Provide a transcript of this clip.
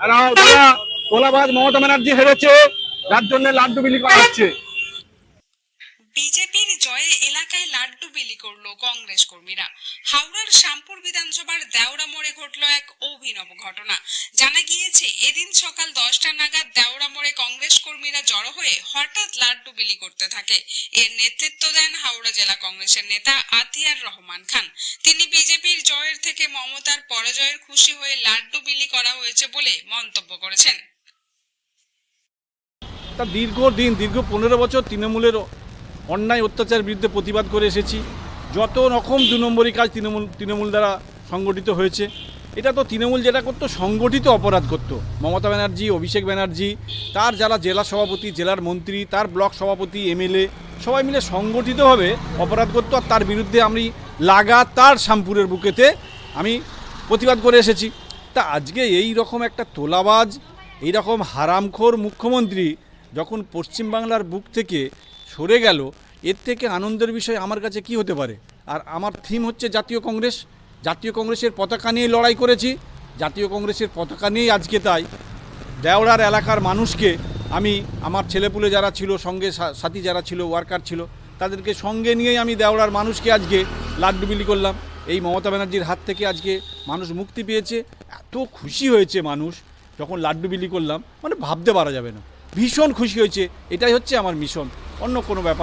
তোলাবাজ মমতা ব্যানার্জি হেরেছে, যার জন্য লাড্ডু বিলি করা হচ্ছে। বিজেপির জয়ে এলাকায় লাড্ডু বিলি করলো কংগ্রেস কর্মীরা। হাওড়ার শ্যামপুর বিধানসভার দেওড়া মোড়ে ঘটল এক অভিনব ঘটনা। জানা গিয়েছে এদিন সকাল 10টা নাগাদ দেওড়া মোড়ে কংগ্রেস কর্মীরা জড়ো হয়ে হঠাৎ লাড্ডু বিলি করতে থাকে। এর নেতৃত্ব দেন হাওড়া জেলা কংগ্রেসের নেতা আতিয়ার রহমান খান। তিনি বিজেপির জয়ের থেকে মমতার পরাজয়ের খুশি হয়ে লাড্ডু বিলি করা হয়েছে বলে মন্তব্য করেছেন। দীর্ঘ 15 বছর তৃণমূলের অন্যায় অত্যাচার বিরুদ্ধে প্রতিবাদ করে এসেছি। যত রকম 2 নম্বরী কাজ তৃণমূল দ্বারা সংগঠিত হয়েছে। এটা তো তৃণমূল যেটা করতো সংগঠিত অপরাধ করতো। মমতা ব্যানার্জি, অভিষেক ব্যানার্জি, তার যারা জেলা সভাপতি, জেলার মন্ত্রী, তার ব্লক সভাপতি, এমএলএ সবাই মিলে সংগঠিতভাবে অপরাধ করতো। আর তার বিরুদ্ধে আমি লাগাতার শ্যামপুরের বুকেতে আমি প্রতিবাদ করে এসেছি। তা আজকে এই রকম একটা তোলাবাজ, এই রকম হারামখোর মুখ্যমন্ত্রী যখন পশ্চিমবাংলার বুক থেকে সরে গেল, এর থেকে আনন্দের বিষয় আমার কাছে কি হতে পারে। আর আমার থিম হচ্ছে জাতীয় কংগ্রেস। জাতীয় কংগ্রেসের পতাকা নিয়ে লড়াই করেছি। জাতীয় কংগ্রেসের পতাকা নিয়েই আজকে তাই দেওড়ার এলাকার মানুষকে আমি, আমার ছেলেপুলে যারা ছিল, সঙ্গে সাথী যারা ছিল, ওয়ার্কার ছিল, তাদেরকে সঙ্গে নিয়েই আমি দেওড়ার মানুষকে আজকে লাড্ডু বিলি করলাম। এই মমতা ব্যানার্জির হাত থেকে আজকে মানুষ মুক্তি পেয়েছে। এত খুশি হয়েছে মানুষ যখন লাড্ডু বিলি করলাম, মানে ভাবতে পারা যাবে না। ভীষণ খুশি হয়েছে। এটাই হচ্ছে আমার মিশন, অন্য কোনো ব্যাপার।